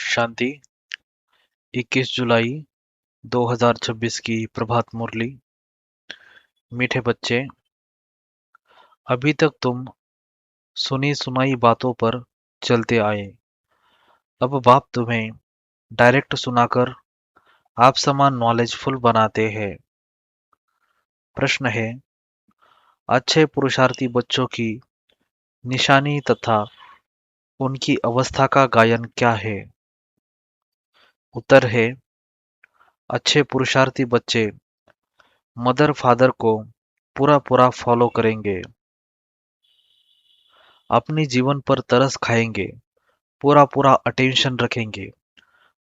शांति। 21 जुलाई 2026 की प्रभात मुरली। मीठे बच्चे, अभी तक तुम सुनी सुनाई बातों पर चलते आए। अब बाप तुम्हें डायरेक्ट सुनाकर आप समान नॉलेजफुल बनाते हैं। प्रश्न है, अच्छे पुरुषार्थी बच्चों की निशानी तथा उनकी अवस्था का गायन क्या है? उत्तर है, अच्छे पुरुषार्थी बच्चे मदर फादर को पूरा पूरा फॉलो करेंगे, अपनी जीवन पर तरस खाएंगे, पूरा पूरा अटेंशन रखेंगे,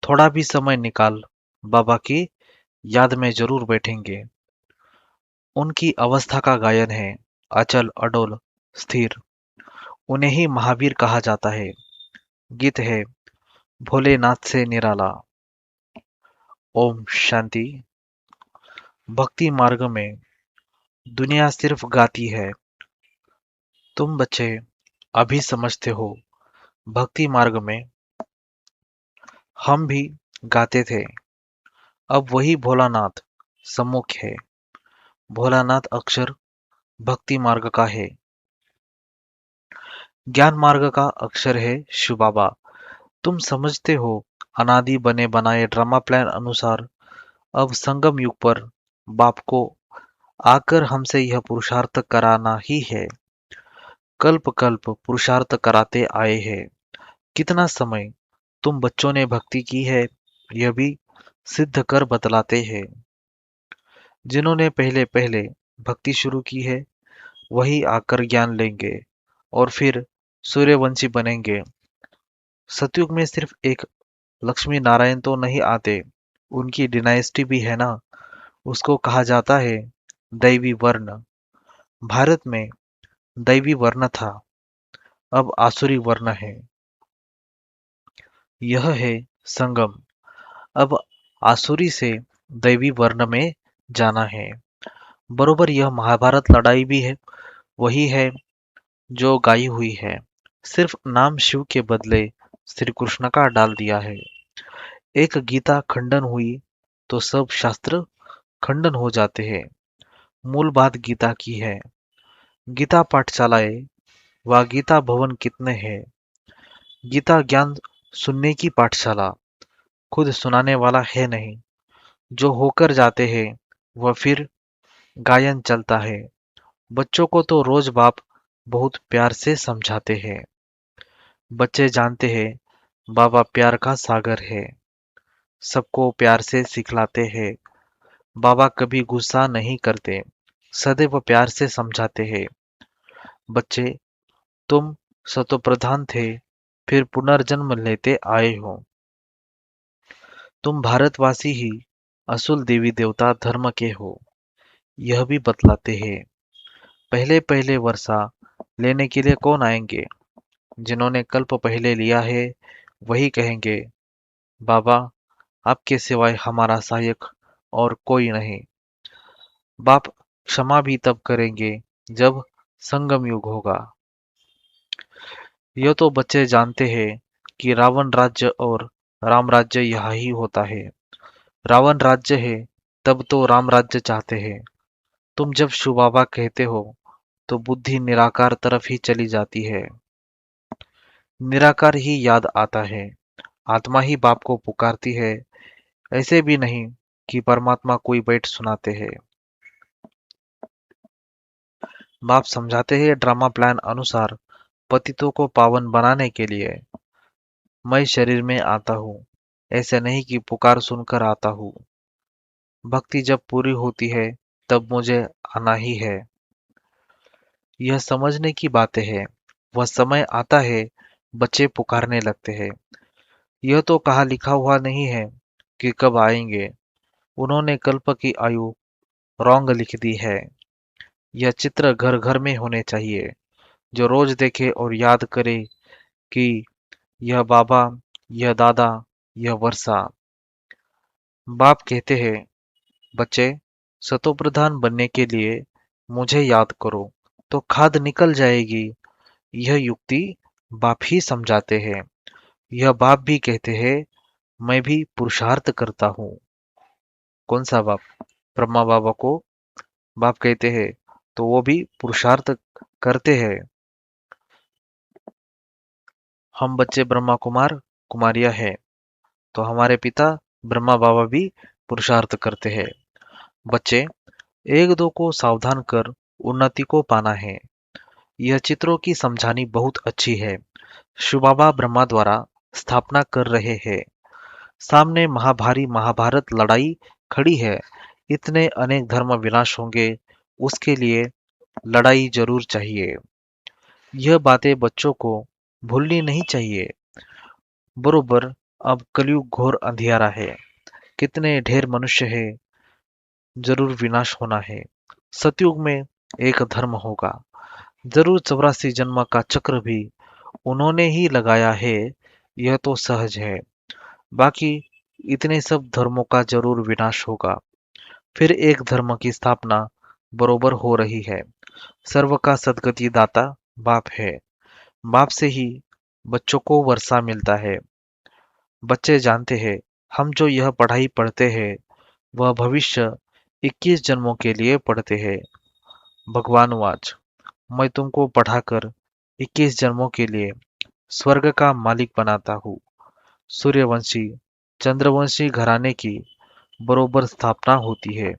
थोड़ा भी समय निकाल बाबा की याद में जरूर बैठेंगे। उनकी अवस्था का गायन है अचल अडोल स्थिर। उन्हें ही महावीर कहा जाता है। गीत है भोलेनाथ से निराला। ओम शांति। भक्ति मार्ग में दुनिया सिर्फ गाती है। तुम बच्चे अभी समझते हो, भक्ति मार्ग में हम भी गाते थे। अब वही भोलानाथ सम्मुख है। भोलानाथ अक्षर भक्ति मार्ग का है। ज्ञान मार्ग का अक्षर है शिव बाबा। तुम समझते हो, अनादि बने बनाए ड्रामा प्लान अनुसार अब संगम युग पर बाप को आकर हमसे यह पुरुषार्थ कराना ही है। कल्प कल्प पुरुषार्थ कराते आए हैं। कितना समय तुम बच्चों ने भक्ति की है, यह भी सिद्ध कर बतलाते हैं। जिन्होंने पहले पहले भक्ति शुरू की है, वही आकर ज्ञान लेंगे और फिर सूर्यवंशी बनेंगे। सतयुग में सिर्फ एक लक्ष्मी नारायण तो नहीं आते, उनकी डिनाइस्टी भी है ना। उसको कहा जाता है दैवी वर्ण। भारत में दैवी वर्ण था, अब आसुरी वर्ण है। यह है संगम। अब आसुरी से दैवी वर्ण में जाना है। बरोबर यह महाभारत लड़ाई भी है, वही है जो गाई हुई है। सिर्फ नाम शिव के बदले श्री कृष्ण का डाल दिया है। एक गीता खंडन हुई तो सब शास्त्र खंडन हो जाते हैं। मूल बात गीता की है। गीता पाठशालाएं व गीता भवन कितने हैं। गीता ज्ञान सुनने की पाठशाला, खुद सुनाने वाला है नहीं। जो होकर जाते हैं वह फिर गायन चलता है। बच्चों को तो रोज बाप बहुत प्यार से समझाते हैं। बच्चे जानते हैं बाबा प्यार का सागर है। सबको प्यार से सिखलाते हैं। बाबा कभी गुस्सा नहीं करते, सदैव प्यार से समझाते हैं। बच्चे, तुम सतोप्रधान थे, फिर पुनर्जन्म लेते आए हो। तुम भारतवासी ही असुल देवी देवता धर्म के हो, यह भी बतलाते हैं। पहले पहले वर्षा लेने के लिए कौन आएंगे? जिन्होंने कल्प पहले लिया है वही कहेंगे, बाबा आपके सिवाय हमारा सहायक और कोई नहीं। बाप क्षमा भी तब करेंगे जब संगम युग होगा। यह तो बच्चे जानते हैं कि रावण राज्य और राम राज्य यहाँ ही होता है। रावण राज्य है तब तो राम राज्य चाहते हैं। तुम जब शिव बाबा कहते हो तो बुद्धि निराकार तरफ ही चली जाती है। निराकार ही याद आता है। आत्मा ही बाप को पुकारती है। ऐसे भी नहीं कि परमात्मा कोई बैठ सुनाते हैं। बाप समझाते हैं ड्रामा प्लान अनुसार पतितों को पावन बनाने के लिए मैं शरीर में आता हूँ। ऐसे नहीं कि पुकार सुनकर आता हूँ। भक्ति जब पूरी होती है तब मुझे आना ही है। यह समझने की बातें हैं। वह समय आता है, बच्चे पुकारने लगते हैं। यह तो कहा लिखा हुआ नहीं है कि कब आएंगे। उन्होंने कल्प की आयु रॉन्ग लिख दी है। यह चित्र घर घर में होने चाहिए, जो रोज देखे और याद करे कि यह बाबा, यह दादा, यह वर्षा। बाप कहते हैं, बच्चे सतोप्रधान बनने के लिए मुझे याद करो तो खाद निकल जाएगी। यह युक्ति बाप ही समझाते हैं। यह बाप भी कहते हैं, मैं भी पुरुषार्थ करता हूँ। कौन सा बाप? ब्रह्मा बाबा को बाप कहते हैं, तो वो भी पुरुषार्थ करते हैं। हम बच्चे ब्रह्मा कुमार कुमारियां हैं, तो हमारे पिता ब्रह्मा बाबा भी पुरुषार्थ करते हैं। बच्चे, एक दो को सावधान कर उन्नति को पाना है। यह चित्रों की समझानी बहुत अच्छी है। शिव बाबा ब्रह्मा द्वारा स्थापना कर रहे हैं। सामने महाभारी महाभारत लड़ाई खड़ी है। इतने अनेक धर्म विनाश होंगे, उसके लिए लड़ाई जरूर चाहिए। यह बातें बच्चों को भूलनी नहीं चाहिए। बरोबर, अब कलयुग घोर अंधियारा है। कितने ढेर मनुष्य है, जरूर विनाश होना है। सतयुग में एक धर्म होगा, जरूर 84 जन्म का चक्र भी उन्होंने ही लगाया है। यह तो सहज है। बाकी इतने सब धर्मों का जरूर विनाश होगा, फिर एक धर्म की स्थापना बरोबर हो रही है। सर्व का सद्गति दाता बाप है। बाप से ही बच्चों को वर्षा मिलता है। बच्चे जानते हैं, हम जो यह पढ़ाई पढ़ते हैं वह भविष्य 21 जन्मों के लिए पढ़ते हैं। भगवान वाच, मैं तुमको पढ़ाकर 21 जन्मों के लिए स्वर्ग का मालिक बनाता हूँ। सूर्यवंशी चंद्रवंशी घराने की बरोबर स्थापना होती है।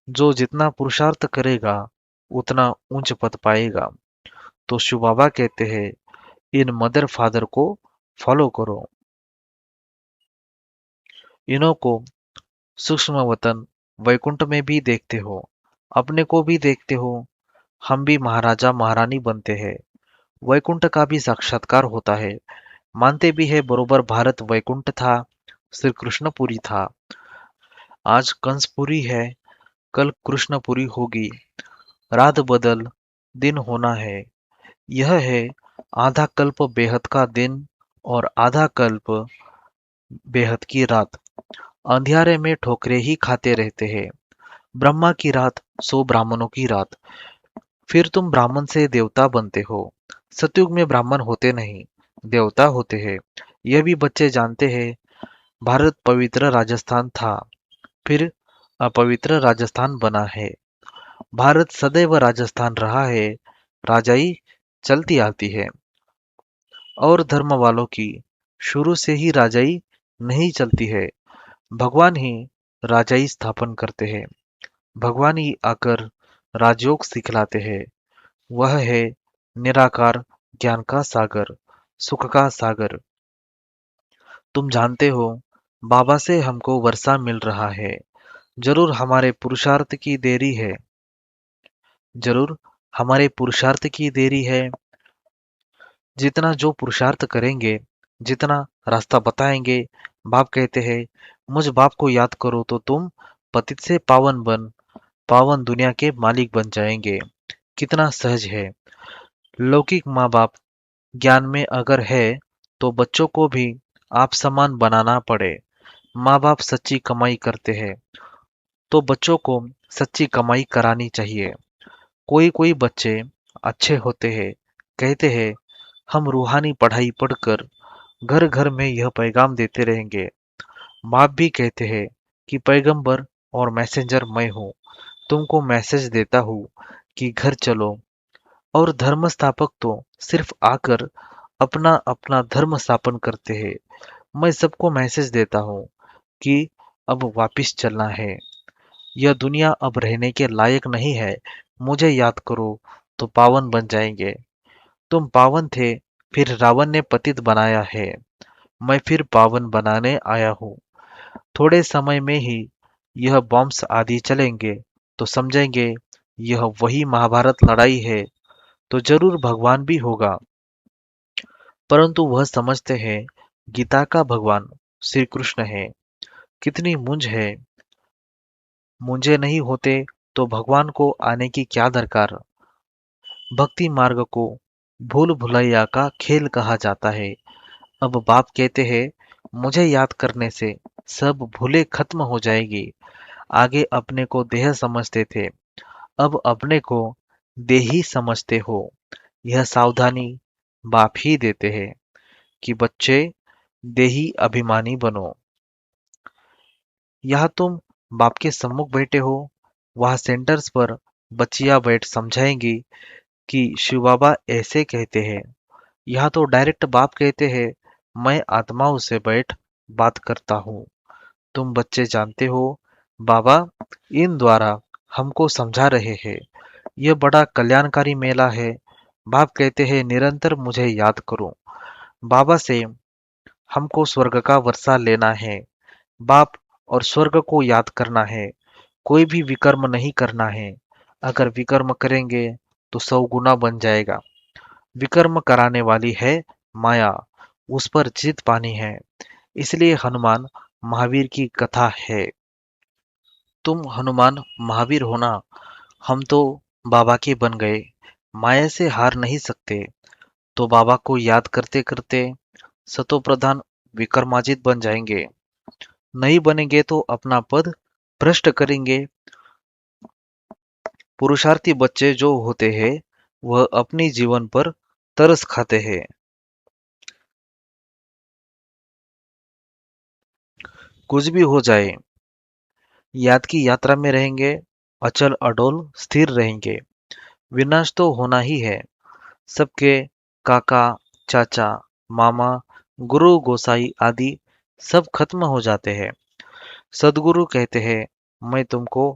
जो जितना पुरुषार्थ करेगा उतना ऊंच पद पाएगा। तो शिव बाबा कहते हैं, इन मदर फादर को फॉलो करो। इन्हों को सूक्ष्म वतन वैकुंठ में भी देखते हो, अपने को भी देखते हो। हम भी महाराजा महारानी बनते हैं, वैकुंठ का भी साक्षात्कार होता है। मानते भी है बरोबर भारत वैकुंठ था, श्री कृष्णपुरी था। आज कंसपुरी है, कल कृष्णपुरी होगी। रात बदल दिन होना है। यह है आधा कल्प बेहद का दिन और आधा कल्प बेहद की रात। अंधियारे में ठोकरे ही खाते रहते हैं। ब्रह्मा की रात सो ब्राह्मणों की रात। फिर तुम ब्राह्मण से देवता बनते हो। सतयुग में ब्राह्मण होते नहीं, देवता होते हैं। यह भी बच्चे जानते हैं। भारत पवित्र राजस्थान था, फिर अपवित्र राजस्थान बना है। भारत सदैव राजस्थान रहा है, राजाई चलती आती है। और धर्म वालों की शुरू से ही राजाई नहीं चलती है। भगवान ही राजाई स्थापन करते हैं। भगवान ही आकर राजयोग सिखलाते हैं। वह है निराकार ज्ञान का सागर, सुख का सागर। तुम जानते हो, बाबा से हमको वर्षा मिल रहा है। जरूर हमारे पुरुषार्थ की देरी है। जरूर हमारे पुरुषार्थ की देरी है। जितना जो पुरुषार्थ करेंगे, जितना रास्ता बताएंगे, बाप कहते हैं, मुझ बाप को याद करो तो तुम पतित से पावन बन पावन दुनिया के मालिक बन जाएंगे। कितना सहज है। लौकिक माँ बाप ज्ञान में अगर है तो बच्चों को भी आप समान बनाना पड़े। माँ बाप सच्ची कमाई करते हैं तो बच्चों को सच्ची कमाई करानी चाहिए। कोई कोई बच्चे अच्छे होते हैं, कहते हैं हम रूहानी पढ़ाई पढ़कर घर घर में यह पैगाम देते रहेंगे। बाप भी कहते हैं कि पैगंबर और मैसेंजर मैं हूँ, तुमको मैसेज देता हूँ कि घर चलो। और धर्म स्थापक तो सिर्फ आकर अपना अपना धर्म स्थापन करते हैं। मैं सबको मैसेज देता हूँ कि अब वापिस चलना है। यह दुनिया अब रहने के लायक नहीं है। मुझे याद करो तो पावन बन जाएंगे। तुम पावन थे, फिर रावण ने पतित बनाया है। मैं फिर पावन बनाने आया हूँ। थोड़े समय में ही यह बॉम्ब्स आदि चलेंगे तो समझेंगे यह वही महाभारत लड़ाई है। तो जरूर भगवान भी होगा, परंतु वह समझते हैं गीता का भगवान श्री कृष्ण है। कितनी मुंज है। मुंजे नहीं होते तो भगवान को आने की क्या दरकार। भक्ति मार्ग को भूल भुलैया का खेल कहा जाता है। अब बाप कहते हैं, मुझे याद करने से सब भूले खत्म हो जाएगी। आगे अपने को देह समझते थे, अब अपने को देही समझते हो। यह सावधानी बाप ही देते हैं। कि बच्चे देही अभिमानी बनो। यहाँ तुम बाप के सम्मुख बैठे हो, वहाँ सेंटर्स पर बच्चियां बैठ समझाएंगी कि शिव बाबा ऐसे कहते हैं। यहाँ तो डायरेक्ट बाप कहते हैं, मैं आत्माओं से बैठ बात करता हूँ। तुम बच्चे जानते हो, बाबा इन द्वारा हमको समझा रहे हैं। यह बड़ा कल्याणकारी मेला है। बाप कहते हैं निरंतर मुझे याद करो। बाबा से हमको स्वर्ग का वर्षा लेना है। बाप और स्वर्ग को याद करना है। कोई भी विकर्म नहीं करना है। अगर विकर्म करेंगे तो 100 गुना बन जाएगा। विकर्म कराने वाली है माया, उस पर जीत पानी है। इसलिए हनुमान महावीर की कथा है। तुम हनुमान महावीर होना, हम तो बाबा के बन गए। माया से हार नहीं सकते, तो बाबा को याद करते करते सतो प्रधान विक्रमाजित बन जाएंगे। नहीं बनेंगे तो अपना पद भ्रष्ट करेंगे। पुरुषार्थी बच्चे जो होते हैं वह अपनी जीवन पर तरस खाते हैं। कुछ भी हो जाए, याद की यात्रा में रहेंगे, अचल अडोल स्थिर रहेंगे। विनाश तो होना ही है। सबके काका, चाचा, मामा, गुरु गोसाई आदि सब खत्म हो जाते हैं। सदगुरु कहते हैं, मैं तुमको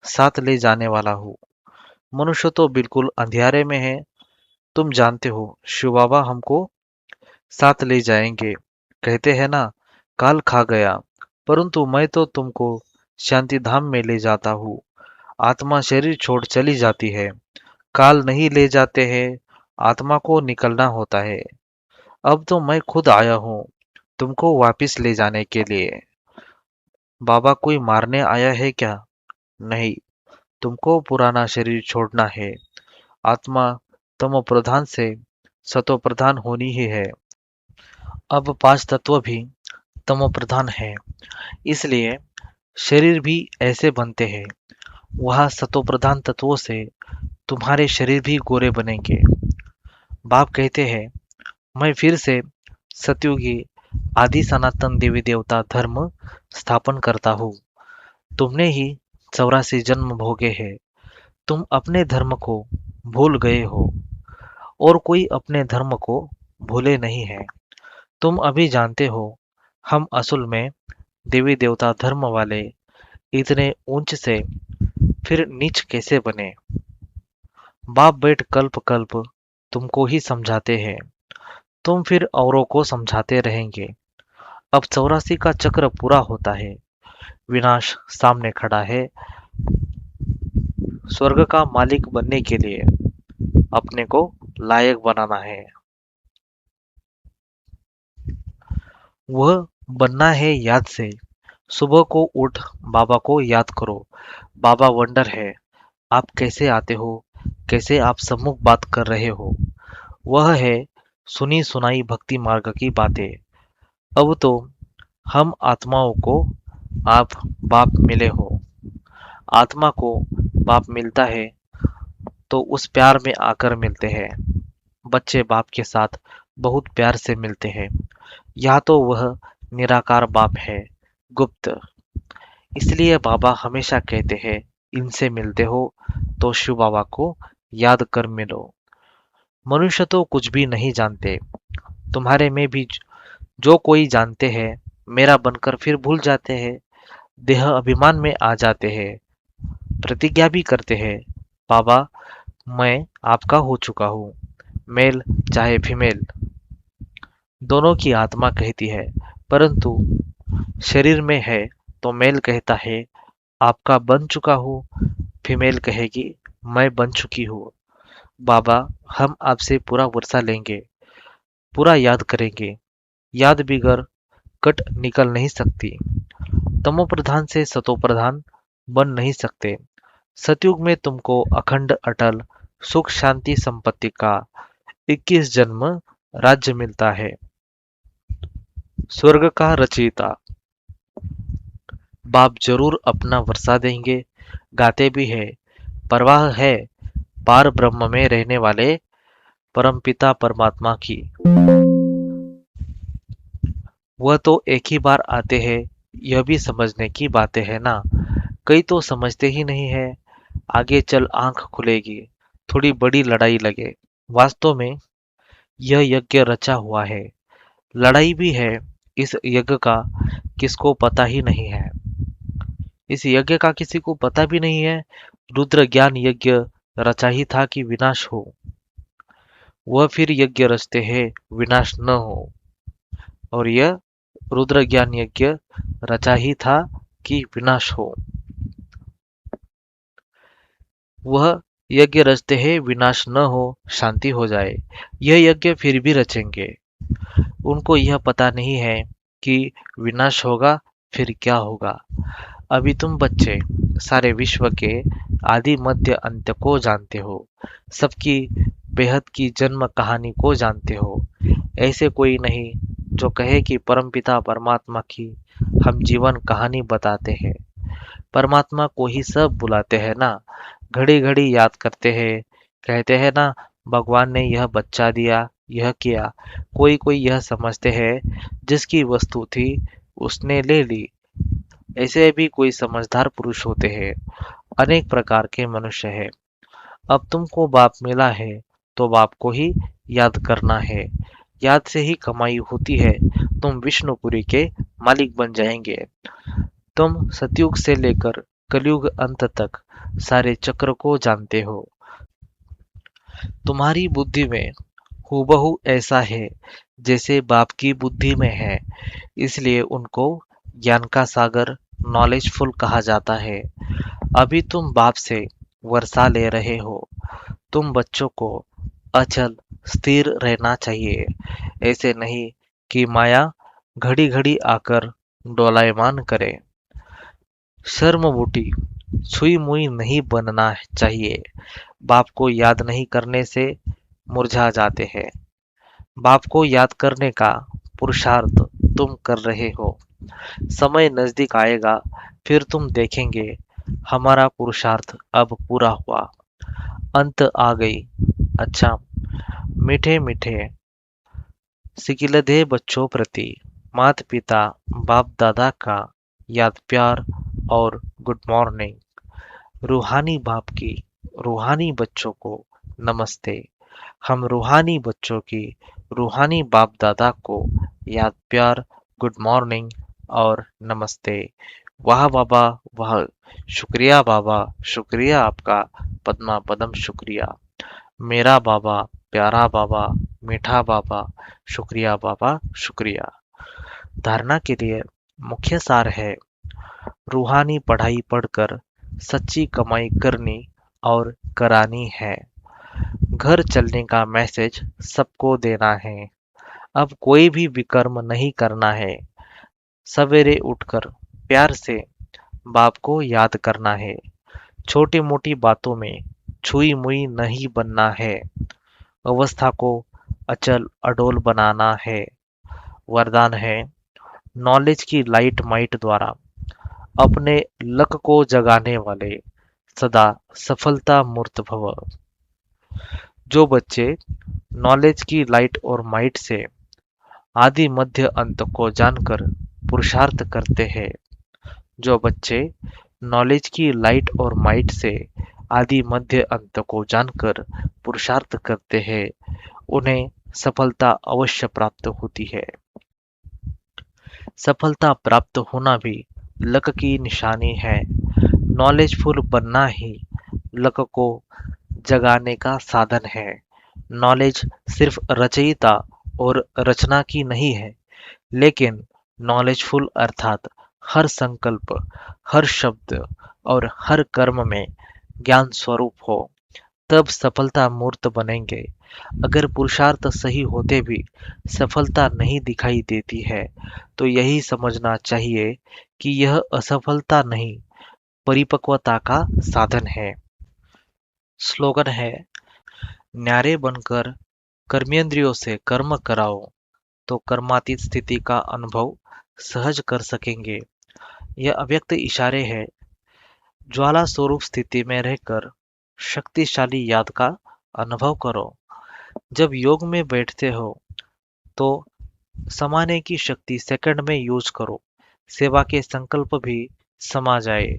साथ ले जाने वाला हूँ। मनुष्य तो बिल्कुल अंधियारे में है। तुम जानते हो, शिव बाबा हमको साथ ले जाएंगे। कहते हैं ना, काल खा गया, परंतु मैं तो तुमको शांति धाम में ले जाता हूँ। आत्मा शरीर छोड़ चली जाती है, काल नहीं ले जाते हैं, आत्मा को निकलना होता है। अब तो मैं खुद आया हूँ तुमको वापिस ले जाने के लिए। बाबा कोई मारने आया है क्या? नहीं, तुमको पुराना शरीर छोड़ना है। आत्मा तमो प्रधान से सतो प्रधान होनी ही है। अब 5 तत्व भी तमो प्रधान है, इसलिए शरीर भी ऐसे बनते हैं। वह सतो प्रधान तत्वों से तुम्हारे शरीर भी गोरे बनेंगे। बाप कहते हैं, मैं फिर से सतयुगी आदि सनातन देवी देवता धर्म स्थापन करता हूँ। तुमने ही 84 जन्म भोगे हैं। तुम अपने धर्म को भूल गए हो, और कोई अपने धर्म को भूले नहीं है। तुम अभी जानते हो, हम असल में देवी देवता धर्म वाले इतने ऊंच से फिर नीच कैसे बने? बाप बैठ कल्प कल्प तुमको ही समझाते हैं। तुम फिर औरों को समझाते रहेंगे। अब 84 का चक्र पूरा होता है। विनाश सामने खड़ा है। स्वर्ग का मालिक बनने के लिए अपने को लायक बनाना है। वह बनना है याद से। सुबह को उठ बाबा को याद करो। बाबा वंडर है। आप कैसे आते हो, कैसे आप सम्मुख बात कर रहे हो। वह है सुनी सुनाई भक्ति मार्ग की बातें। अब तो हम आत्माओं को आप बाप मिले हो। आत्मा को बाप मिलता है तो उस प्यार में आकर मिलते हैं। बच्चे बाप के साथ बहुत प्यार से मिलते हैं। या तो वह निराकार बाप है, गुप्त। इसलिए बाबा हमेशा कहते हैं, इनसे मिलते हो तो शिव बाबा को याद कर मिलो। मनुष्य तो कुछ भी नहीं जानते। तुम्हारे में भी जो कोई जानते हैं, मेरा बनकर फिर भूल जाते हैं। देह अभिमान में आ जाते हैं। प्रतिज्ञा भी करते हैं, बाबा मैं आपका हो चुका हूँ। मेल चाहे फीमेल, दोनों की आत्मा कहती है, परंतु शरीर में है तो मेल कहता है आपका बन चुका हूँ, फीमेल कहेगी मैं बन चुकी हूँ। बाबा हम आपसे पूरा वर्षा लेंगे, पूरा याद करेंगे। याद बिगर कट निकल नहीं सकती। तमो प्रधान से सतो प्रधान बन नहीं सकते। सतयुग में तुमको अखंड अटल सुख शांति संपत्ति का 21 जन्म राज्य मिलता है। स्वर्ग का रचयिता बाप जरूर अपना वर्षा देंगे। गाते भी है, परवाह है पार ब्रह्म में रहने वाले परमपिता परमात्मा की। वह तो एक ही बार आते हैं, यह भी समझने की बातें है ना। कई तो समझते ही नहीं है। आगे चल आंख खुलेगी, थोड़ी बड़ी लड़ाई लगे। वास्तव में यह यज्ञ रचा हुआ है, लड़ाई भी है। इस यज्ञ का किसको पता ही नहीं है। इस यज्ञ का किसी को पता भी नहीं है। रुद्र ज्ञान यज्ञ रचा ही था कि विनाश हो। वह फिर यज्ञ रचते हैं विनाश न हो। और यह रुद्र ज्ञान यज्ञ रचा ही था कि विनाश हो। वह यज्ञ रचते हैं विनाश न हो, शांति हो जाए। यह यज्ञ फिर भी रचेंगे। उनको यह पता नहीं है कि विनाश होगा फिर क्या होगा। अभी तुम बच्चे सारे विश्व के आदि मध्य अंत को जानते हो, सबकी बेहद की जन्म कहानी को जानते हो। ऐसे कोई नहीं जो कहे कि परमपिता परमात्मा की हम जीवन कहानी बताते हैं। परमात्मा को ही सब बुलाते हैं ना, घड़ी घड़ी याद करते हैं। कहते हैं ना, भगवान ने यह बच्चा दिया, यह किया। कोई कोई यह समझते हैं जिसकी वस्तु थी उसने ले ली। ऐसे भी कोई समझदार पुरुष होते हैं। अनेक प्रकार के मनुष्य हैं। अब तुमको बाप मिला है तो बाप को ही याद करना है। याद से ही कमाई होती है। तुम विष्णुपुरी के मालिक बन जाएंगे। तुम सतयुग से लेकर कलयुग अंत तक सारे चक्र को जानते हो। तुम्हारी बुद्धि में हूबहू ऐसा है जैसे बाप की बुद्धि में है। इसलिए उनको ज्ञान का सागर नॉलेजफुल कहा जाता है। अभी तुम बाप से वर्षा ले रहे हो। तुम बच्चों को अचल स्थिर रहना चाहिए। ऐसे नहीं कि माया घड़ी घड़ी आकर डोलायमान करे। शर्म बूटी छुई मुई नहीं बनना चाहिए। बाप को याद नहीं करने से मुरझा जाते हैं। बाप को याद करने का पुरुषार्थ तुम कर रहे हो। समय नजदीक आएगा, फिर तुम देखेंगे हमारा पुरुषार्थ अब पूरा हुआ। अंत आ गई। अच्छा, मीठे मीठे सिकिलधे बच्चों प्रति माता पिता बाप दादा का याद प्यार और गुड मॉर्निंग। रूहानी बाप की रूहानी बच्चों को नमस्ते। हम रूहानी बच्चों की रूहानी बाप दादा को याद प्यार, गुड मॉर्निंग और नमस्ते। वाह बाबा वाह, शुक्रिया बाबा, शुक्रिया आपका, पद्मा पदम शुक्रिया। मेरा बाबा, प्यारा बाबा, मीठा बाबा, शुक्रिया बाबा, शुक्रिया। धारणा के लिए मुख्य सार है, रूहानी पढ़ाई पढ़कर सच्ची कमाई करनी और करानी है। घर चलने का मैसेज सबको देना है। अब कोई भी विकर्म नहीं करना है। सवेरे उठकर प्यार से बाप को याद करना है। छोटी मोटी बातों में छुई मुई नहीं बनना है। अवस्था को अचल अडोल बनाना है। वरदान है, नॉलेज की लाइट माइट द्वारा अपने लक को जगाने वाले सदा सफलता मूर्त भव। जो बच्चे नॉलेज की लाइट और माइट से आदि मध्य अंत को जानकर पुरुषार्थ करते हैं, जो बच्चे नॉलेज की लाइट और माइट से आदि मध्य अंत को जानकर पुरुषार्थ करते हैं, उन्हें सफलता अवश्य प्राप्त होती है। सफलता प्राप्त होना भी लक की निशानी है। नॉलेजफुल बनना ही लक को जगाने का साधन है। नॉलेज सिर्फ रचयिता और रचना की नहीं है, लेकिन नॉलेजफुल अर्थात हर संकल्प, हर शब्द और हर कर्म में ज्ञान स्वरूप हो, तब सफलता मूर्त बनेंगे। अगर पुरुषार्थ सही होते भी सफलता नहीं दिखाई देती है, तो यही समझना चाहिए कि यह असफलता नहीं, परिपक्वता का साधन है। स्लोगन है, न्यारे बनकर कर्मेंद्रियों से कर्म कराओ तो कर्मातीत स्थिति का अनुभव सहज कर सकेंगे। यह अव्यक्त इशारे है। ज्वाला स्वरूप स्थिति में रहकर शक्तिशाली याद का अनुभव करो। जब योग में बैठते हो तो समाने की शक्ति सेकंड में यूज करो, सेवा के संकल्प भी समा जाए,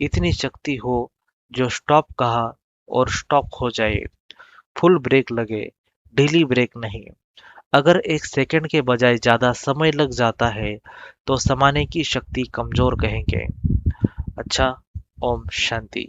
इतनी शक्ति हो जो स्टॉप कहा और स्टॉप हो जाए, फुल ब्रेक लगे, ढीली ब्रेक नहीं। अगर एक सेकंड के बजाय ज्यादा समय लग जाता है तो समाने की शक्ति कमजोर कहेंगे। अच्छा, ओम शांति।